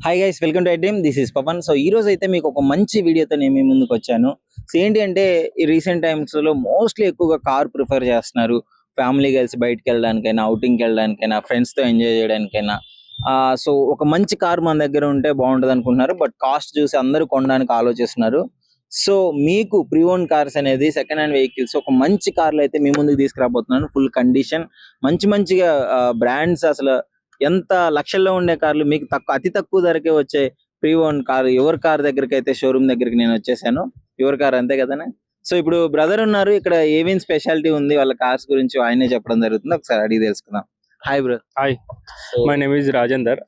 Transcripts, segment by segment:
Hi guys, welcome to I dream. This is Pavan. So ఈ రోజు అయితే మీకు ఒక మంచి వీడియోతో నేను మీ ముందుకు వచ్చాను. సో ఏంటి అంటే ఈ రీసెంట్ టైమ్స్ లో మోస్ట్లీ ఎక్కువగా కార్ ప్రిఫర్ చేస్తున్నారు. ఫ్యామిలీ కలిసి బయటకు వెళ్ళడానికైనా, అవుటింగ్కి వెళ్ళడానికైనా, ఫ్రెండ్స్ తో ఎంజాయ్ చేయడానికైనా. సో ఒక మంచి కార్ మన దగ్గర ఉంటే బాగుంటది అనుకుంటున్నారు. బట్ కాస్ట్ చూసి అందరూ కొనడానికి ఆలోచిస్తున్నారు. సో మీకు ప్రీ ఓన్ కార్స్ అనేది సెకండ్ హ్యాండ్ వెహికల్స్ ఒక మంచి కార్లు అయితే మీ ముందుకు తీసుకురాబోతున్నాను. ఫుల్ కండిషన్, మంచి మంచిగా బ్రాండ్స్, అసలు ఎంత లక్షల్లో ఉండే కార్లు మీకు అతి తక్కువ ధరకే వచ్చే pre own car your car దగ్గరికి అయితే షోరూమ్ దగ్గరికి నేను వచ్చేసాను. యువర్ కార్ అంతే కదనే. సో ఇప్పుడు బ్రదర్ ఉన్నారు ఇక్కడ, ఏమేమి స్పెషాలిటీ ఉంది వాళ్ళ కార్స్ గురించి ఆయనే చెప్పడం జరుగుతుంది. ఒకసారి అడిగి తెలుసుకుందాం. Hi bro. Hi, my name is Rajender.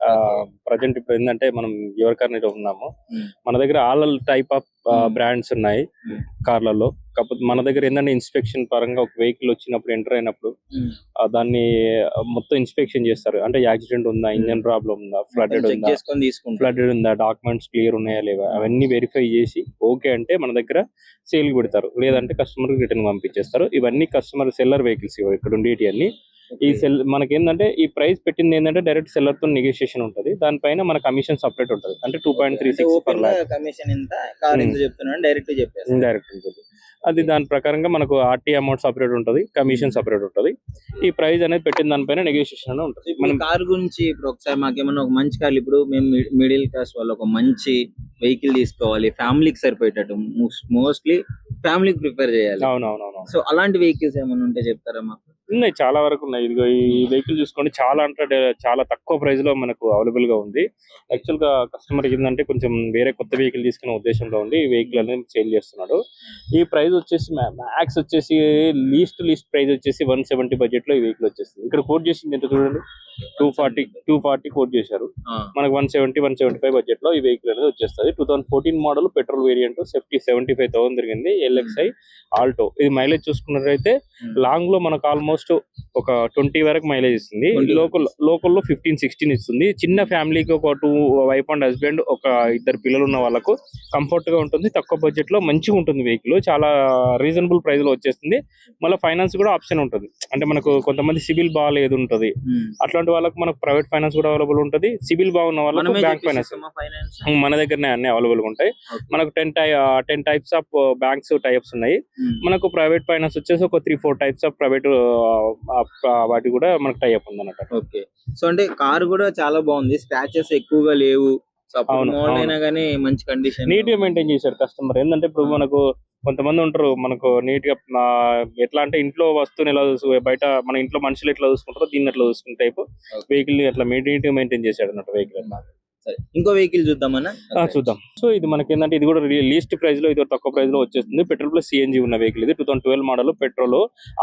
Present ఇప్పుడు ఏంటంటే మనం యువర్ కార్ లో ఉన్నాము. మన దగ్గర ఆల్ టైప్ ఆఫ్ బ్రాండ్స్ ఉన్నాయి కార్లలో. కాకపోతే మన దగ్గర ఏంటంటే ఇన్స్పెక్షన్ పరంగా ఒక వెహికల్ వచ్చినప్పుడు, ఎంటర్ అయినప్పుడు దాన్ని మొత్తం ఇన్స్పెక్షన్ చేస్తారు. అంటే యాక్సిడెంట్ ఉందా, ఇంజన్ ప్రాబ్లం ఉందా, ఫ్లడెడ్ ఉందా, డాక్యుమెంట్స్ క్లియర్ ఉన్నాయా లేవా, అవన్నీ వెరిఫై చేసి ఓకే అంటే మన దగ్గర సేల్ పెడతారు. లేదంటే కస్టమర్ రిటర్న్ పంపించేస్తారు. ఇవన్నీ కస్టమర్ సెల్లర్ వెహికల్స్ ఇక్కడ ఉండేటి అన్ని. ఈ సెల్ మనకి ఏంటంటే ఈ ప్రైస్ పెట్టింది ఏంటంటే డైరెక్ట్ సెల్లర్ తో నెగోషియేషన్ ఉంటుంది. దానిపైన మన కమిషన్ సపరేట్ ఉంటుంది. అంటే 2.36 కమిషన్ ఎంత, కార్ ఎంత చెప్తున్నాను డైరెక్ట్ చెప్పేసి డైరెక్ట్ ఉంటుంది. అది దాని ప్రకారంగా మనకు ఆర్టీ అమౌంట్ సపరేట్ ఉంటుంది, కమిషన్ సపరేట్ ఉంటుంది. ఈ ప్రైస్ అనేది పెట్టిన దానిపైన నెగోషియేషన్ ఉంటుంది. మనం కార్ గురించి ఇప్పుడు ఒకసారి మాకేమన్నా ఒక మంచి కార్, ఇప్పుడు మేము మిడిల్ క్లాస్ వాళ్ళు ఒక మంచి వెహికల్ తీసుకోవాలి, ఫ్యామిలీకి సరిపోయేటట్టు, మోస్ట్లీ ఫ్యామిలీకి ప్రిఫర్ చేయాలి. అవునవునవును. సో అలాంటి వెహికల్స్ ఏమైనా ఉంటే చెప్తారా మాకు? ఉన్నాయి, చాలా వరకు ఉన్నాయి. ఇదిగో ఈ వెహికల్ చూసుకోండి, చాలా అంటే చాలా తక్కువ ప్రైస్ లో మనకు అవైలబుల్ గా ఉంది. యాక్చువల్ గా కస్టమర్ ఏంటంటే కొంచెం వేరే కొత్త వెహికల్ తీసుకునే ఉద్దేశంలో ఉంది ఈ వెహికల్ అనేది సేల్ చేస్తున్నాడు. ఈ ప్రైస్ వచ్చేసి మ్యాక్స్ వచ్చేసి లీస్ట్ ప్రైస్ వచ్చేసి 170 బడ్జెట్ లో ఈ వెహికల్ వచ్చేస్తుంది. ఇక్కడ కోట్ చేసింది ఎంత చూడండి, 240 కోట్ చేశారు. మనకు 175 బడ్జెట్ లో ఈ వెహికల్ అనేది వచ్చేస్తుంది. 2014 మోడల్ పెట్రోల్ వేరియంట్, సేఫ్టీ 75,000 తిరిగింది. LXi Alto. ఇది మైలేజ్ చూసుకున్నట్లయితే లాంగ్ లో మనకు ఆల్మోస్ట్ ఒక 20 వరకు మైలేజ్ ఇస్తుంది. లోకల్లో 15-16 ఇస్తుంది. చిన్న ఫ్యామిలీకి ఒక 2 వైఫ్ అండ్ హస్బెండ్, ఒక 2 పిల్లలు ఉన్న వాళ్ళకు కంఫర్ట్ గా ఉంటుంది. తక్కువ బడ్జెట్ లో మంచిగా ఉంటుంది వెహికల్. చాలా రీజనబుల్ ప్రైస్ లో వచ్చేస్తుంది. మళ్ళీ ఫైనాన్స్ కూడా ఆప్షన్ ఉంటుంది. అంటే మనకు కొంతమంది సిబిల్ బాగాలేదు ఉంటుంది, అట్లాంటి వాళ్ళకి మనకు ప్రైవేట్ ఫైనాన్స్ కూడా అవైలబుల్ ఉంటుంది. సిబిల్ బాగున్న వాళ్ళకి బ్యాంక్ ఫైనాన్స్ మన దగ్గరనే అన్ని అవైలబుల్ గా ఉంటాయి. మనకు 10 టైప్స్ ఆఫ్ బ్యాంక్స్ టైప్స్ ఉన్నాయి. మనకు ప్రైవేట్ ఫైనాన్స్ వచ్చేసి ఒక 3-4 టైప్స్ ఆఫ్ ప్రైవేట్ వాటి కూడా మనకు టైప్ ఉంది అన్నట్టు. ఓకే. సో అంటే కార్ కూడా చాలా బాగుంది, స్క్రాచెస్ ఎక్కువగా లేవు. మంచి కండిషన్, నీట్ గా మెయింటైన్ చేశారు కస్టమర్. ఏంటంటే ఇప్పుడు మనకు కొంతమంది ఉంటారు, మనకు నీట్ గా ఎట్లా అంటే ఇంట్లో వస్తువుని ఎలా బయట మన ఇంట్లో మనుషులు ఎట్లా చూసుకుంటారో దీన్ని ఎట్లా చూసుకునే టైప్ వెహికల్ అట్లా నీట్ గా మెయింటైన్ చేశాడు అన్నట్టు వెహికల్. ఇంకో వెహికల్ చూద్దామన్నా. చూద్దాం. సో ఇది మనకి ఏంటంటే ఇది కూడా లీస్ట్ ప్రైస్ లో, ఇది తక్కువ ప్రైస్ లో వచ్చేస్తుంది. పెట్రోల్ ప్లస్ సిఎన్జి ఉన్న వెహికల్ ఇది. 2012 model petrol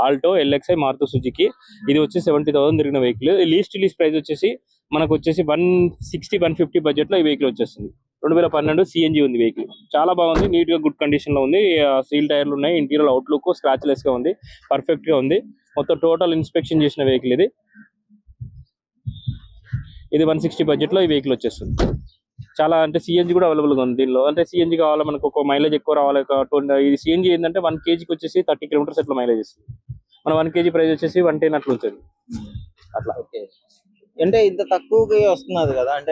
Alto LXI Maruti Suzuki. ఇది వచ్చి 70,000 తిరిగిన వెహికల్. లీస్ట్ ప్రైస్ వచ్చేసి మనకు వచ్చేసి 160-150 బడ్జెట్ లో ఈ వెహికల్ వచ్చేస్తుంది. 2012 సిఎన్జి ఉంది వెహికల్. చాలా బాగుంది, నీట్ గా గుడ్ కండిషన్ లో ఉంది. సీల్ టైర్లు ఉన్నాయి, ఇంటీరియర్ అవుట్లుక్ స్క్రాచ్ లెస్ గా ఉంది, పర్ఫెక్ట్ గా ఉంది. మొత్తం టోటల్ ఇన్స్పెక్షన్ చేసిన వెహికల్ ఇది. ఇది 160 బడ్జెట్ లో ఈ వెహికల్ వచ్చేస్తుంది. చాలా అంటే సిఎన్జి కూడా అవైలబుల్ గా ఉంది దీనిలో. అంటే సిఎన్జి కావాలా మనకు, ఒక మైలేజ్ ఎక్కువ రావాలి. ఇది సిఎన్జి ఏంటంటే 1 kgకి వచ్చేసి 30 కిలోమీటర్స్ అట్లా మైలేజ్ ఇస్తుంది. మన 1 kg ప్రైస్ వచ్చేసి 110 అట్లా ఉంటుంది అట్లా. ఓకే. అంటే ఇంత తక్కువగా వస్తున్నది కదా, అంటే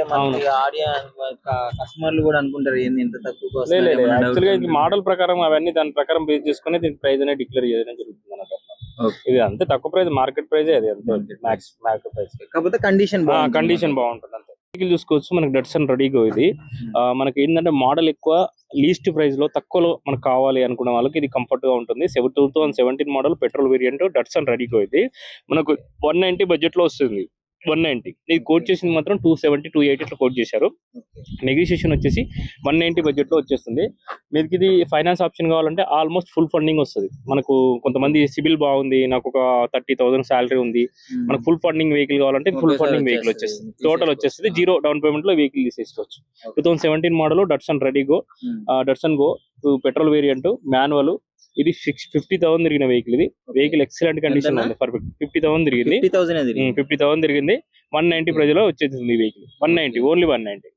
కస్టమర్లు కూడా అనుకుంటారు ఏంది ఇంత తక్కువ. యాక్చువల్ గా ఇది మోడల్ ప్రకారం అవన్నీ దాని ప్రకారం బేస్ చేసుకుని దీని ప్రైస్ అనేది డిక్లేర్ చేయడం జరుగుతుంది అన్నమాట. ఇది అంతే తక్కువ ప్రైస్, మార్కెట్ ప్రైస్ అది అంతే, మ్యాక్స్ మార్కెట్ ప్రైస్. కాకపోతే కండిషన్ బాగుంటుంది అంతే. వెహికల్ చూసుకోవచ్చు, మనకి డట్సన్ రెడీగో ఇది. మనకి ఏంటంటే మోడల్ ఎక్కువ, లీస్ట్ ప్రైస్ లో తక్కువలో మనకు కావాలి అనుకునే వాళ్ళకి ఇది కంఫర్ట్ గా ఉంటుంది. 2017 model petrol variant Datsun redi-GO ఇది. మనకు 190 బడ్జెట్ లో వస్తుంది. 190 ఇది కోట్ చేసింది మాత్రం 270-280 ఇట్లా కోట్ చేశారు. నెగోషియేషన్ వచ్చేసి 190 బడ్జెట్ లో వచ్చేస్తుంది. మీకు ఇది ఫైనాన్స్ ఆప్షన్ కావాలంటే ఆల్మోస్ట్ ఫుల్ ఫండింగ్ వస్తుంది. మనకు కొంతమంది సిబిల్ బాగుంది, నాకు ఒక 30,000 శాలరీ ఉంది, మనకు ఫుల్ ఫండింగ్ వెహికల్ కావాలంటే ఫుల్ ఫండింగ్ వెహికల్ వచ్చేస్తుంది. టోటల్ వచ్చేస్తుంది 0 డౌన్ పేమెంట్ లో వెహికల్ తీసేసుకోవచ్చు. 2017 model Datsun redi Go, Datsun Go petrol variant manual. ఇది 50,000 తిరిగిన వెహికల్. ఇది వెహికల్ ఎక్సలెంట్ కండిషన్ ఉంది, పర్ఫెక్ట్. 50,000 తిరిగింది. 50,000 తిరిగింది. 190 ప్రైస్ లో వచ్చేసింది ఈ వెహికల్. 190 ఓన్లీ 190.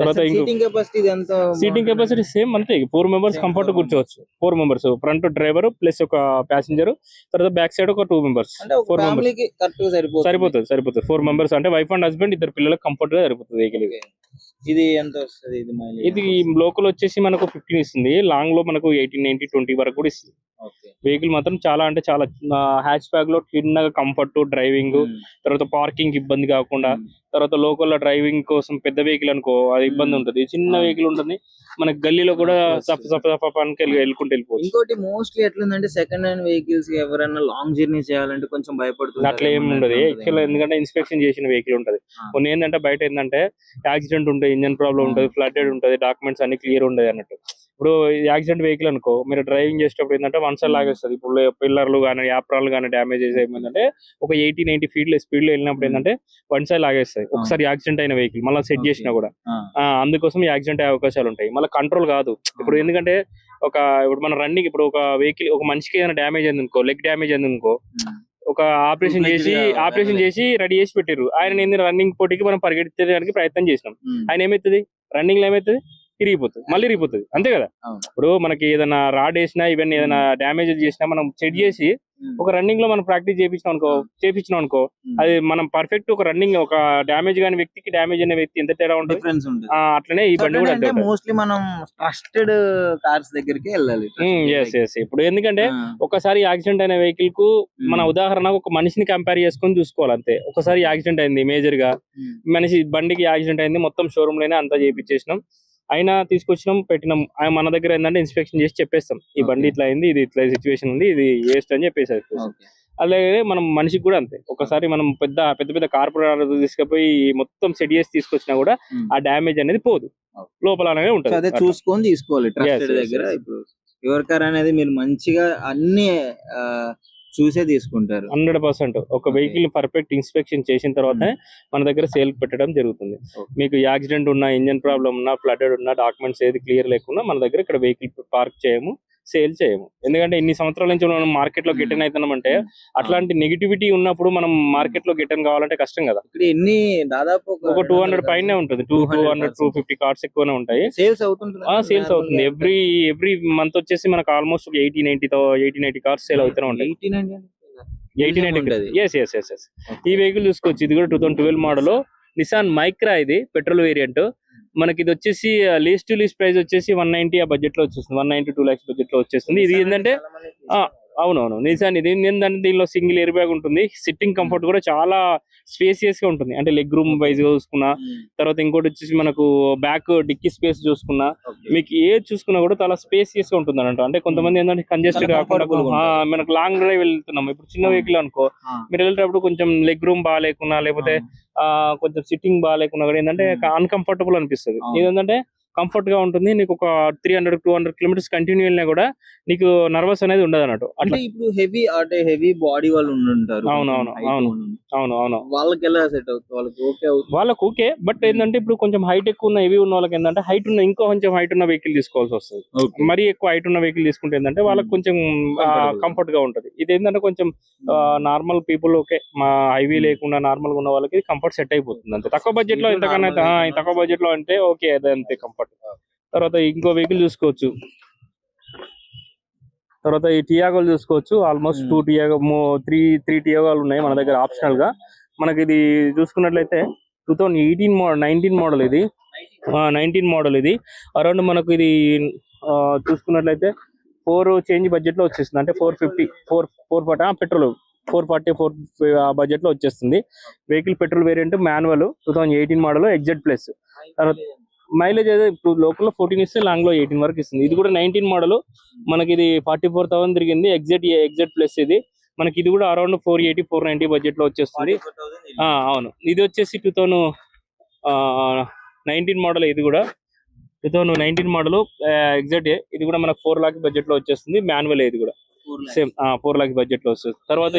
తర్వాత ఇంకో సీటింగ్ కెపాసిటీ ఇది ఎంత? సీటింగ్ కెపాసిటీ సేమ్ అంతే, 4 మెంబర్స్ Same, కంఫర్ట్ 4 కూర్చోవచ్చు. 4 మెంబర్స్, ఫ్రంట్ డ్రైవర్ ప్లస్ ఒక ప్యాసింజర్, తర్వాత బ్యాక్ సైడ్ ఒక 2 మెంబర్స్, అంటే ఒక 4 మెంబర్స్ ఫ్యామిలీకి కరెక్ట్ గా సరిపోతుంది. 4 మెంబర్స్ అంటే వైఫ్ అండ్ హస్బెండ్ ఇద్దరు పిల్లలకు కంఫర్ట్ గా సరిపోతుంది వెహికల్. ఇది ఎంత వస్తుంది ఇది మైలేజ్? ఇది లోకల్ వచ్చేసి మనకు 15 ఇస్తుంది, లాంగ్ లో మనకు 18, 19, 20 వరకు కూడా ఇస్తుంది. ఓకే. వెహికల్ మాత్రం చాలా అంటే చాలా హ్యాచ్ బ్యాగ్ లో చిన్నగా కంఫర్ట్, డ్రైవింగ్, తర్వాత పార్కింగ్ ఇబ్బంది కాకుండా, తర్వాత లోకల్ లో డ్రైవింగ్ కోసం పెద్ద వెహికల్ అనుకో అది ఇబ్బంది ఉంటుంది, చిన్న వెహికల్ ఉంటుంది మనకి గల్లీలో కూడా వెళ్ళుకుంటూ వెళ్ళిపోవచ్చు. ఇంకోటి మోస్ట్లీ ఎట్లుందంటే సెకండ్ హ్యాండ్ వెహికల్స్ ఎవరైనా లాంగ్ జర్నీ చేయాలంటే కొంచెం భయపడుతుంది. అట్లా ఏమి ఉండదు యాక్చువల్, ఎందుకంటే ఇన్స్పెక్షన్ చేసిన వెహికల్ ఉంటది. కొన్ని ఏంటంటే బయట ఏంటంటే యాక్సిడెంట్ ఉంటుంది, ఇంజన్ ప్రాబ్లం ఉంటుంది, ఫ్లడెడ్ ఉంటుంది, డాక్యుమెంట్స్ అన్ని క్లియర్ ఉండదు అన్నట్టు. ఇప్పుడు యాక్సిడెంట్ వెహికల్ అనుకో మీరు డ్రైవింగ్ చేసేటప్పుడు ఏంటంటే వన్ సైడ్ లాగేస్తుంది. ఇప్పుడు పిల్లర్లు కానీ యాప్రాలు కానీ డ్యామేజ్ ఏమైందంటే ఒక 80-90 ఫీట్ స్పీడ్ లో వెళ్ళినప్పుడు ఏంటంటే వన్ సైడ్ లాగేస్తాయి. ఒకసారి యాక్సిడెంట్ అయిన వెహికల్ మళ్ళీ సెట్ చేసినా కూడా అందుకోసం యాక్సిడెంట్ అయ్యే అవకాశాలు ఉంటాయి. మళ్ళీ కంట్రోల్ కాదు. ఇప్పుడు ఎందుకంటే ఇప్పుడు మన రన్నింగ్ ఇప్పుడు ఒక వెహికల్ ఒక మనిషికి ఏదైనా డ్యామేజ్ అయింది అనుకో, లెగ్ డ్యామేజ్ అయింది అనుకో, ఒక ఆపరేషన్ చేసి రెడీ చేసి పెట్టారు. ఆయన రన్నింగ్ పోటీకి మనం పరిగెత్తడానికి ప్రయత్నం చేసినాం. ఆయన ఏమవుతుంది రన్నింగ్ లో ఏమవుతుంది మళ్ళీ ఇరిగిపోతుంది, అంతే కదా. ఇప్పుడు మనకి ఏదైనా రాడ్ వేసినా ఇవన్నీ ఏదైనా డ్యామేజ్ చేసినా మనం చెక్ చేసి ఒక రన్నింగ్ లో మనం ప్రాక్టీస్ చేపించినాం అనుకో అది మనం పర్ఫెక్ట్ ఒక రన్నింగ్ ఒక డ్యామేజ్ కాని వ్యక్తికి డ్యామేజ్ అయిన వ్యక్తి ఎంత తేడా ఉంటుంది. అట్లనే ఈ బండి కూడా అంతే. మోస్ట్లీ మనం ట్రస్టెడ్ కార్స్ దగ్గరికి వెళ్ళాలి. ఇప్పుడు ఎందుకంటే ఒకసారి యాక్సిడెంట్ అయిన వెహికల్ కు మన ఉదాహరణ ఒక మనిషిని కంపేర్ చేసుకొని చూసుకోవాలి అంతే. ఒకసారి యాక్సిడెంట్ అయింది మేజర్ గా, మనిషి బండికి యాక్సిడెంట్ అయింది, మొత్తం షోరూమ్ లోనే అంతా చేయించేసినాం, అయినా తీసుకొచ్చినాం పెట్టినాం. మన దగ్గర ఏంటంటే ఇన్స్పెక్షన్ చేసి చెప్పేస్తాం ఈ బండి ఇట్లా అయింది, ఇది ఇట్లా సిచ్యువేషన్ ఉంది, ఇది వేస్ట్ అని చెప్పేసి. అలాగే మనం మనిషికి కూడా అంతే. ఒకసారి మనం పెద్ద కార్పొరేట్ తీసుకుపోయి మొత్తం సెట్ చేసి తీసుకొచ్చినా కూడా ఆ డ్యామేజ్ అనేది పోదు, లోపల అనేది ఉంటుంది. అదే చూసుకొని తీసుకోవాలి ట్రస్టెడ్ దగ్గర. ఇప్పుడు యువర్ కార్ అనేది మీరు మంచిగా అన్ని చూసే తీసుకుంటారు 100%. ఒక వెహికల్ పర్ఫెక్ట్ ఇన్స్పెక్షన్ చేసిన తర్వాత మన దగ్గర సేల్ పెట్టడం జరుగుతుంది. మీకు యాక్సిడెంట్ ఉన్నా, ఇంజన్ ప్రాబ్లం ఉన్నా, ఫ్లడెడ్ ఉన్నా, డాక్యుమెంట్స్ ఏది క్లియర్ లేకున్నా మన దగ్గర ఇక్కడ వెహికల్ పార్క్ చేయము, సేల్ చేయము. ఎందుకంటే ఇన్ని సంవత్సరాల నుంచి మనం మార్కెట్ లో గెటన్ అవుతున్నామంటే అట్లాంటి నెగిటివిటీ ఉన్నప్పుడు మనం మార్కెట్ లో గెటన్ కావాలంటే కష్టం కదా. ఇక్కడ ఎన్ని దాదాపు ఒక 200 పైనే ఉంటుంది, 200-250 కార్స్ ఎక్కువనే ఉంటాయి. సేల్స్ అవుతుంది ఎవ్రీ మంత్ వచ్చేసి మనకు ఆల్మోస్ట్ 80-90 కార్స్ సేల్ అవుతూనే ఉంటాయి. 80-90. ఈ వెహికల్ చూసుకోవచ్చు. ఇది కూడా 2012 మోడల్ నిసాన్ మైక్రా, ఇది పెట్రోల్ వేరియంట్. మనకి ఇది వచ్చేసి లీస్ట్ ప్రైస్ వచ్చేసి 190 ఆ బడ్జెట్ లో వచ్చేస్తుంది, 190-2 lakhs బడ్జెట్ లో వచ్చేస్తుంది. ఇది ఏంటంటే అవునవును నిజాన్. ఇది ఏంటంటే దీనిలో సింగిల్ ఎయిర్ బ్యాగ్ ఉంటుంది, సిట్టింగ్ కంఫర్ట్ కూడా చాలా స్పేసియస్ గా ఉంటుంది. అంటే లెగ్ రూమ్ వైజ్ గా చూసుకున్నా, తర్వాత ఇంకోటి వచ్చేసి మనకు బ్యాక్ డిక్కీ స్పేస్ చూసుకున్నా, మీకు ఏది చూసుకున్నా కూడా చాలా స్పేసియస్ గా ఉంటుంది అన్నట్టు. అంటే కొంతమంది ఏంటంటే కంజెస్టెడ్ కాకుండా మనకు లాంగ్ డ్రైవ్ వెళ్తున్నాం, ఇప్పుడు చిన్న వెహికల్ అనుకో మీరు వెళ్ళేటప్పుడు కొంచెం లెగ్ రూమ్ బాగాలేకున్నా, లేకపోతే కొంచెం సిట్టింగ్ బాగాలేకున్నా కూడా ఏంటంటే అన్కంఫర్టబుల్ అనిపిస్తుంది. ఇదేంటంటే కంఫర్ట్ గా ఉంటుంది. నీకు ఒక 300-200 కిలోమీటర్స్ కంటిన్యూ వెళ్ళినా కూడా నీకు నర్వస్ అనేది ఉండదు అన్నట్టు. అంటే ఇప్పుడు హెవీ బాడీ వాళ్ళు ఉంటారు. అవును వాళ్ళకి ఎలా సెట్ అవుతుంది? వాళ్ళకి ఓకే. బట్ ఏంటంటే ఇప్పుడు కొంచెం హైట్ ఎక్కువ ఉన్న హెవీ ఉన్న వాళ్ళకి ఏంటంటే ఇంకో కొంచెం హైట్ ఉన్న వెహికల్ తీసుకోవాల్సి వస్తుంది. మరీ ఎక్కువ హైట్ ఉన్న వెహికల్ తీసుకుంటే ఏంటంటే వాళ్ళకి కొంచెం కంఫర్ట్ గా ఉంటది. ఇది ఏంటంటే కొంచెం నార్మల్ పీపుల్ ఓకే, మా హైవీ లేకుండా నార్మల్ గా ఉన్న వాళ్ళకి కంఫర్ట్ సెట్ అయిపోతుంది అంతే. తక్కువ బడ్జెట్ లో ఇంతకన్నా తక్కువ బడ్జెట్ లో అంటే ఓకే అదే అంతే కంఫర్ట్. తర్వాత ఇంకో వెహికల్ చూసుకోవచ్చు. తర్వాత ఈ టియాగోలు చూసుకోవచ్చు. ఆల్మోస్ట్ 3 టియాగోలు ఉన్నాయి మన దగ్గర ఆప్షనల్ గా. మనకి ఇది చూసుకున్నట్లయితే 2019 మోడల్ ఇది. 19 మోడల్ ఇది. అరౌండ్ మనకు ఇది చూసుకున్నట్లయితే 4 చేంజ్ బడ్జెట్ లో వచ్చేస్తుంది. అంటే 440 పెట్రోల్ 440 ఆ బడ్జెట్ లో వచ్చేస్తుంది. Vehicle petrol variant, manual, 2018 model, exert plus. తర్వాత మైలేజ్ అయితే ఇప్పుడు లోకల్ లో 14 ఇస్తే లాంగ్ లో 18 వరకు ఇస్తుంది. ఇది కూడా 19 మోడల్. మనకి ఇది 44,000 తిరిగింది. ఎగ్జెట్ ప్లస్ ఇది. మనకి ఇది కూడా అరౌండ్ 480-490 బడ్జెట్ లో వచ్చేస్తుంది. అవును, ఇది వచ్చేసి 2019 మోడల్. ఇది కూడా 2019 మోడల్ ఎగ్జాక్ట్. ఇది కూడా మనకు 4 lakhs బడ్జెట్ లో వచ్చేస్తుంది. మాన్యువల్ ఇది కూడా సేమ్ 4 lakhs బడ్జెట్ లో వస్తుంది. తర్వాత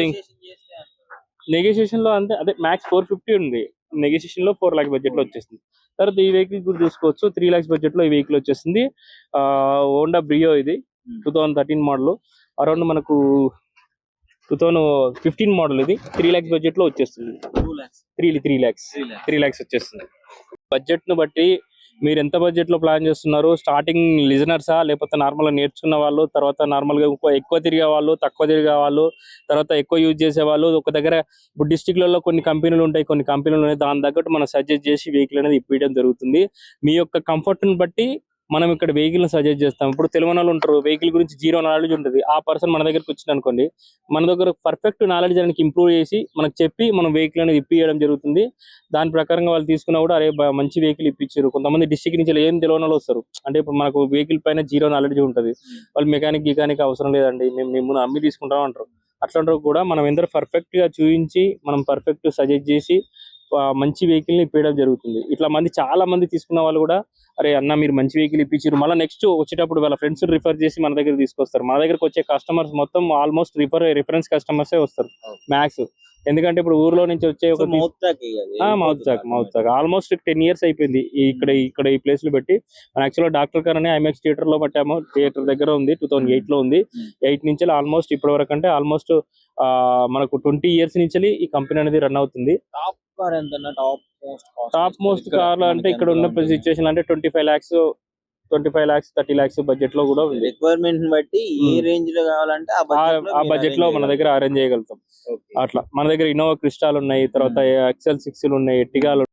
నెగోషియేషన్ లో అదే మ్యాక్స్ 450 ఉంది. నెగోషియేషన్ లో 4 lakhs బడ్జెట్ లో వచ్చేస్తుంది. తర్వాత ఈ వెహికల్ కూడా చూసుకోవచ్చు. 3 lakhs బడ్జెట్ లో ఈ వెహికల్ వచ్చేస్తుంది. హోండా బ్రియో ఇది 2013 మోడల్. అరౌండ్ మనకు 2015 మోడల్. ఇది 3 lakhs బడ్జెట్ లో వచ్చేస్తుంది. 3 lakhs వచ్చేస్తుంది. బడ్జెట్ ను బట్టి మీరు ఎంత బడ్జెట్ లో ప్లాన్ చేస్తున్నారు? స్టార్టింగ్ లిజనర్సా, లేకపోతే నార్మల్ గా నేర్చుకున్న వాళ్ళు, తర్వాత నార్మల్ గా ఎక్కువ తిరిగే వాళ్ళు, తక్కువ తిరిగే వాళ్ళు, తర్వాత ఎక్కువ యూజ్ చేసే వాళ్ళు, ఒక దగ్గర ఇప్పుడు డిస్ట్రిక్ట్లలో కొన్ని కంపెనీలు ఉంటాయి, కొన్ని కంపెనీలు ఉన్నాయి, దాని తగ్గట్టు మనం సజెస్ట్ చేసి వెహికల్ అనేది ఇప్పించడం జరుగుతుంది. మీ యొక్క కంఫర్ట్ ని బట్టి మనం ఇక్కడ వెహికల్ సజెస్ట్ చేస్తాం. ఇప్పుడు తెలియని వాళ్ళు ఉంటారు, వెహికల్ గురించి జీరో నాలెడ్జ్ ఉంటుంది, ఆ పర్సన్ మన దగ్గరకు వచ్చింది అనుకోండి, మన దగ్గర పర్ఫెక్ట్ నాలెడ్జ్ అనేది ఇంప్రూవ్ చేసి మనకు చెప్పి మనం వెహికల్ అనేది ఇప్పించడం జరుగుతుంది. దాని ప్రకారంగా వాళ్ళు తీసుకున్నా కూడా అరే మంచి వెహికల్ ఇప్పించారు. కొంతమంది డిస్ట్రిక్ట్ నుంచి ఏం తెలియని వాళ్ళు వస్తారు, అంటే ఇప్పుడు మనకు వెహికల్ పైన జీరో నాలెడ్జ్ ఉంటుంది, వాళ్ళు మెకానిక్ అవసరం లేదండి, మేము అమ్మి తీసుకుంటాం అంటారు. అట్లాంటి కూడా మనం ఎందరో పర్ఫెక్ట్ గా చూపించి మనం పర్ఫెక్ట్ సజెస్ట్ చేసి మంచి వెహికల్ ని ఇప్పించడం జరుగుతుంది. ఇట్లా చాలా మంది తీసుకున్న వాళ్ళు కూడా అరే అన్న మీరు మంచి వెహికల్ ఇప్పించారు, మళ్ళీ నెక్స్ట్ వచ్చేటప్పుడు వాళ్ళ ఫ్రెండ్స్ రిఫర్ చేసి మన దగ్గర తీసుకొస్తారు. మన దగ్గరకు వచ్చే కస్టమర్స్ మొత్తం ఆల్మోస్ట్ రిఫరెన్స్ కస్టమర్సే వస్తారు మ్యాక్స్. ఎందుకంటే ఇప్పుడు ఊర్లో నుంచి వచ్చే ఒక మౌత్ చాక్ ఆల్మోస్ట్ 10 years అయిపోయింది ఇక్కడ ఈ ప్లేస్ లో పెట్టి. మన యాక్చువల్గా డాక్టర్ కార్ అని ఐమాక్స్ థియేటర్ లో పట్టాము, థియేటర్ దగ్గర ఉంది, 2008 లో ఉంది. 8 నుంచి ఆల్మోస్ట్ ఇప్పటి వరకు అంటే ఆల్మోస్ట్ మనకు 20 years నుంచి ఈ కంపెనీ అనేది రన్ అవుతుంది. టాప్ మోస్ట్ కార్లు అంటే ఇక్కడ ఉన్న సిచ్యువేషన్ అంటే 25 lakhs 30 lakhs బడ్జెట్ లో కూడా ఉంది. రిక్వైర్మెంట్ బట్టి ఏ రేంజ్ లో కావాలంటే ఆ బడ్జెట్ లో మన దగ్గర అరేంజ్ చేయగలుగుతాం. అట్లా మన దగ్గర ఇన్నోవా క్రిస్టాల్ ఉన్నాయి, తర్వాత ఎక్సెల్ 6 ఉన్నాయి, ఎర్టిగాలు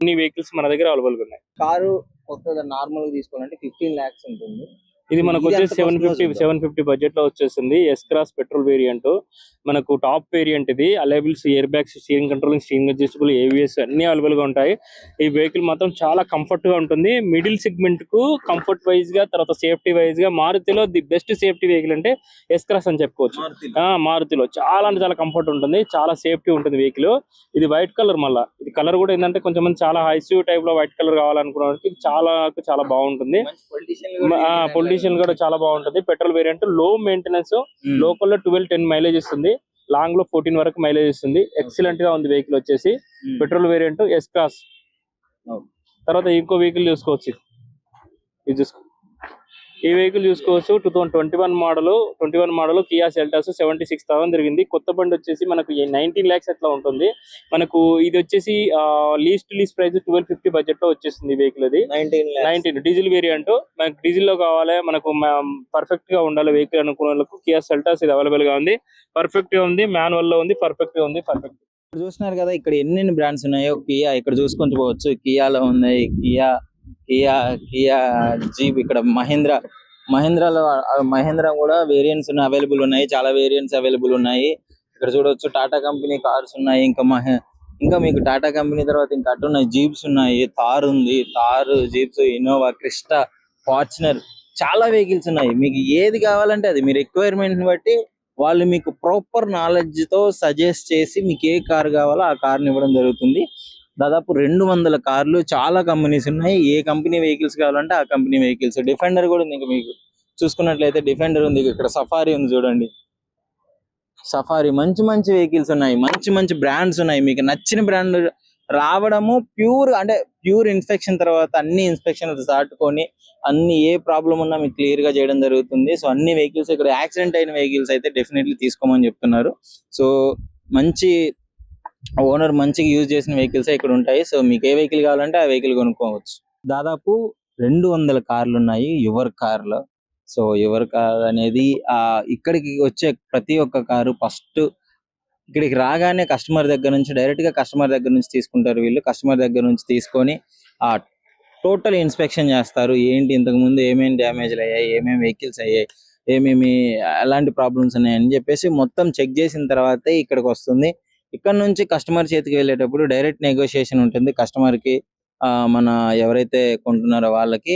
అన్ని వెహికల్స్ మన దగ్గర అవైలబుల్ గా ఉన్నాయి. కారు కొత్తగా నార్మల్ గా తీసుకోవాలంటే 15 lakhs ఉంటుంది. ఇది మనకు వచ్చేసి 750 బడ్జెట్ లో వచ్చేసింది. ఎస్ క్రాస్ పెట్రోల్ వేరియంట్, మనకు టాప్ వేరియంట్ ఇది. Alloy wheels, air bags, steering controlling, steering adjustable, ABS అన్ని అవైలబుల్ గా ఉంటాయి. ఈ వెహికల్ మాత్రం చాలా కంఫర్ట్ గా ఉంటుంది. మిడిల్ సెగ్మెంట్ కు కంఫర్ట్ వైజ్ గా, తర్వాత సేఫ్టీ వైజ్ గా మారుతిలో ది బెస్ట్ సేఫ్టీ వెహికల్ అంటే ఎస్ క్రాస్ అని చెప్పుకోవచ్చు. మారుతిలో చాలా అంటే చాలా కంఫర్ట్ ఉంటుంది, చాలా సేఫ్టీ ఉంటుంది వెహికల్. ఇది వైట్ కలర్, మళ్ళీ ఇది కలర్ కూడా ఏంటంటే కొంచెం మంది చాలా హైస్యూ టైప్ లో వైట్ కలర్ కావాలనుకున్న వాళ్ళకి చాలా బాగుంటుంది. పొల్యూషన్ కూడా చాలా బాగుంటుంది. పెట్రోల్ వేరియంట్, లో మెయింటెనెన్స్, లోకల్ లో 12-10 మైలేజ్ ఇస్తుంది, లాంగ్ లో 14 వరకు మైలేజ్ ఇస్తుంది. ఎక్సలెంట్ గా ఉంది వెహికల్ వచ్చేసి. Petrol variant S Cross. తర్వాత ఇంకో వెహికల్ చూసుకోవచ్చు, ఇది చూసుకో. ఈ వెహికల్ చూసుకోవచ్చు, 2021 మోడల్ కియా సెల్టాస్, 76,000 తిరిగింది. కొత్త బండి వచ్చేసి మనకు 19 lakhs అట్లా ఉంటుంది. మనకు ఇది వచ్చేసి లీస్ట్ ప్రైస్ 1250 బడ్జెట్ లో వచ్చేస్తుంది వెహికల్. అది 19 డీజిల్ వేరియంట్. మనకు డీజిల్ లో కావాలి, మనకు పర్ఫెక్ట్ గా ఉండాలి వెహికల్ అనుకున్న వాళ్ళకు కియా సెల్టాస్ ఇది అవైలబుల్ గా ఉంది. పర్ఫెక్ట్ గా ఉంది, మాన్యువల్ లో ఉంది, పర్ఫెక్ట్ గా ఉంది. చూస్తున్నారు కదా ఇక్కడ ఎన్ని బ్రాండ్స్ ఉన్నాయో. కియా ఇక్కడ చూసుకొని పోవచ్చు, కియాలో ఉన్నాయి, కియా జీప్, ఇక్కడ మహేంద్ర కూడా వేరియంట్స్ అవైలబుల్ ఉన్నాయి, చాలా వేరియంట్స్ అవైలబుల్ ఉన్నాయి. ఇక్కడ చూడవచ్చు టాటా కంపెనీ కార్స్ ఉన్నాయి. ఇంకా మీకు టాటా కంపెనీ తర్వాత ఇంకా అటు ఉన్నాయి, జీప్స్ ఉన్నాయి, థార్ ఉంది, జీప్స్, ఇన్నోవా, క్రిస్టా, ఫార్చునర్, చాలా వెహికల్స్ ఉన్నాయి. మీకు ఏది కావాలంటే అది మీ రిక్వైర్మెంట్ బట్టి వాళ్ళు మీకు ప్రాపర్ నాలెడ్జ్ తో సజెస్ట్ చేసి మీకు ఏ కార్ కావాలో ఆ కార్ని ఇవ్వడం జరుగుతుంది. దాదాపు 200 కార్లు, చాలా కంపెనీస్ ఉన్నాయి. ఏ కంపెనీ వెహికల్స్ కావాలంటే ఆ కంపెనీ వెహికల్స్. డిఫెండర్ కూడా ఉంది, ఇంకా మీకు చూసుకున్నట్లయితే డిఫెండర్ ఉంది, ఇక్కడ సఫారీ ఉంది చూడండి. సఫారీ మంచి వెహికల్స్ ఉన్నాయి, మంచి బ్రాండ్స్ ఉన్నాయి. మీకు నచ్చిన బ్రాండ్ రావడము ప్యూర్ ఇన్స్పెక్షన్ తర్వాత అన్ని ఇన్స్పెక్షన్స్ దాటుకొని అన్ని ఏ ప్రాబ్లం ఉన్నా మీకు క్లియర్ గా చేయడం జరుగుతుంది. సో అన్ని వెహికల్స్ ఇక్కడ యాక్సిడెంట్ అయిన వెహికల్స్ అయితే డెఫినెట్లీ తీసుకోమని చెప్తున్నారు. సో మంచి ఓనర్ మంచిగా యూజ్ చేసిన వెహికల్స్ ఇక్కడ ఉంటాయి. సో మీకు ఏ వెహికల్ కావాలంటే ఆ వెహికల్ కొనుక్కోవచ్చు. దాదాపు 200 కార్లు ఉన్నాయి యువర్ కార్లో. సో యువర్ కార్ అనేది ఇక్కడికి వచ్చే ప్రతి ఒక్క కారు ఫస్ట్ ఇక్కడికి రాగానే కస్టమర్ దగ్గర నుంచి డైరెక్ట్ గా కస్టమర్ దగ్గర నుంచి తీసుకుంటారు. వీళ్ళు కస్టమర్ దగ్గర నుంచి తీసుకొని ఆ టోటల్ ఇన్స్పెక్షన్ చేస్తారు. ఏంటి ఇంతకు ముందు ఏమేమి డ్యామేజ్లు అయ్యాయి, ఏమేమి వెహికల్స్ అయ్యాయి, ఏమేమి ఎలాంటి ప్రాబ్లమ్స్ ఉన్నాయని చెప్పేసి మొత్తం చెక్ చేసిన తర్వాతే ఇక్కడికి వస్తుంది. ఇక్కడ నుంచి కస్టమర్ చేతికి వెళ్ళేటప్పుడు డైరెక్ట్ నెగోషియేషన్ ఉంటుంది. కస్టమర్ కి మన ఎవరైతే కొంటున్నారో వాళ్ళకి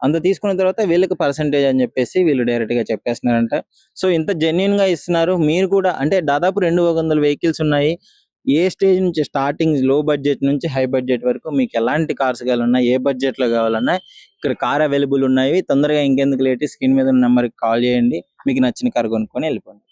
అంత తీసుకున్న తర్వాత వీళ్ళకి పర్సెంటేజ్ అని చెప్పేసి వీళ్ళు డైరెక్ట్ గా చెప్పేస్తున్నారంట. సో ఇంత జెన్యున్ గా ఇస్తున్నారు. మీరు కూడా అంటే దాదాపు 200 వెహికల్స్ ఉన్నాయి. ఏ స్టేజ్ నుంచి స్టార్టింగ్ లో బడ్జెట్ నుంచి హై బడ్జెట్ వరకు మీకు ఎలాంటి కార్స్ కావాలన్నా, ఏ బడ్జెట్ లో కావాలన్నా ఇక్కడ కార్ అవైలబుల్ ఉన్నాయి. తొందరగా ఇంకెందుకు లేట్, స్క్రీన్ మీద ఉన్న నెంబర్ కి కాల్ చేయండి, మీకు నచ్చిన కార్ కొనుక్కొని వెళ్ళిపోండి.